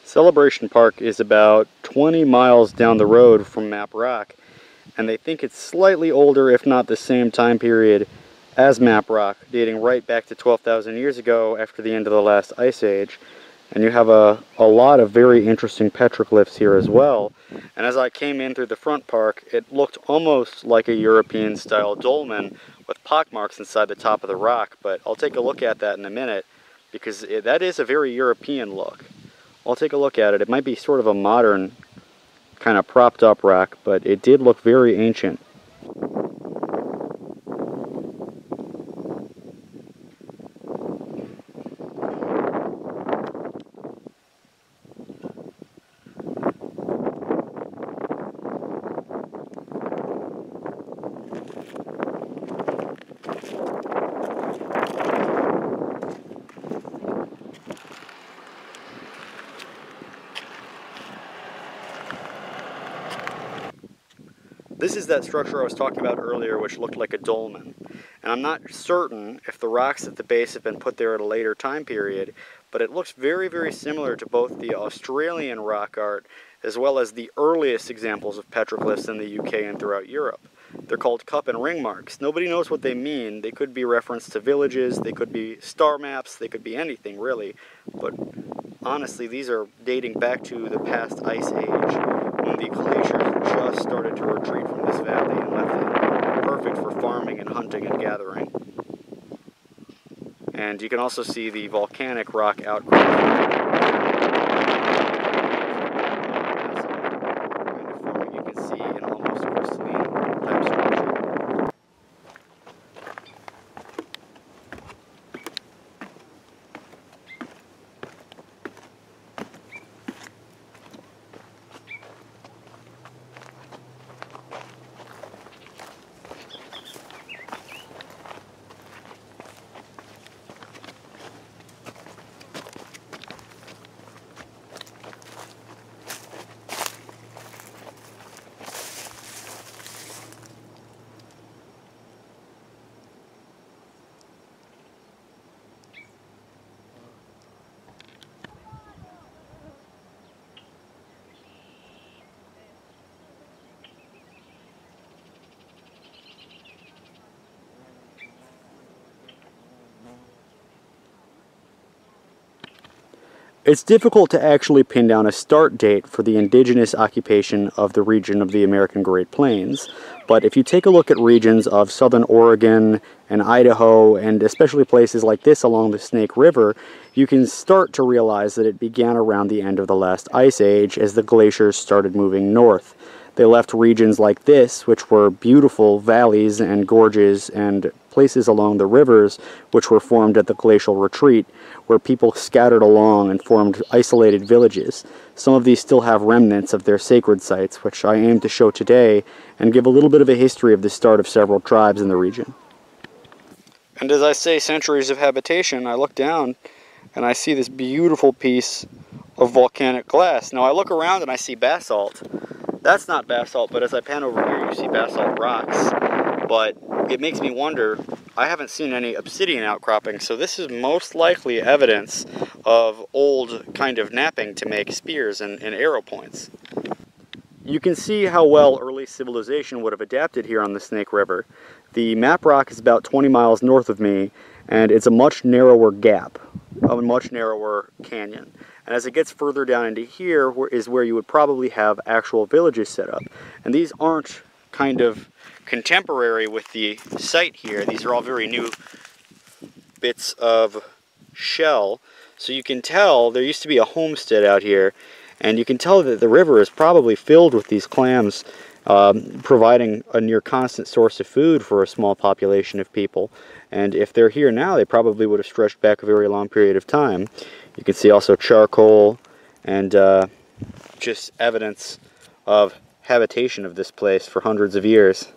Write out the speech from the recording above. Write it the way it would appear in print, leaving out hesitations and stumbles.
Celebration Park is about 20 miles down the road from Map Rock, and they think it's slightly older, if not the same time period as Map Rock, dating right back to 12,000 years ago after the end of the last ice age. And you have a lot of very interesting petroglyphs here as well. And as I came in through the front park, it looked almost like a European-style dolmen with pockmarks inside the top of the rock, but I'll take a look at that in a minute, because that is a very European look. I'll take a look at it. It might be sort of a modern kind of propped up rock, but it did look very ancient. This is that structure I was talking about earlier, which looked like a dolmen. And I'm not certain if the rocks at the base have been put there at a later time period, but it looks very, very similar to both the Australian rock art as well as the earliest examples of petroglyphs in the UK and throughout Europe. They're called cup and ring marks. Nobody knows what they mean. They could be reference to villages, they could be star maps, they could be anything really. But honestly, these are dating back to the past ice age, when the glaciers just started to retreat from this valley and left it perfect for farming and hunting and gathering. And you can also see the volcanic rock outcrops. You can see an almost crystalline type structure. It's difficult to actually pin down a start date for the indigenous occupation of the region of the American Great Plains, but if you take a look at regions of southern Oregon and Idaho, and especially places like this along the Snake River, you can start to realize that it began around the end of the last ice age as the glaciers started moving north. They left regions like this, which were beautiful valleys and gorges and places along the rivers which were formed at the glacial retreat, where people scattered along and formed isolated villages. Some of these still have remnants of their sacred sites, which I aim to show today, and give a little bit of a history of the start of several tribes in the region. And as I say centuries of habitation, I look down and I see this beautiful piece of volcanic glass. Now I look around and I see basalt. That's not basalt, but as I pan over here you see basalt rocks. But it makes me wonder, I haven't seen any obsidian outcropping, so this is most likely evidence of old kind of knapping to make spears and arrow points. You can see how well early civilization would have adapted here on the Snake River. The Map Rock is about 20 miles north of me, and it's a much narrower gap, a much narrower canyon. And as it gets further down into here is where you would probably have actual villages set up. And these aren't kind of contemporary with the site here. These are all very new bits of shell. So you can tell there used to be a homestead out here, and you can tell that the river is probably filled with these clams, providing a near constant source of food for a small population of people. And if they're here now, they probably would have stretched back a very long period of time. You can see also charcoal and just evidence of habitation of this place for hundreds of years.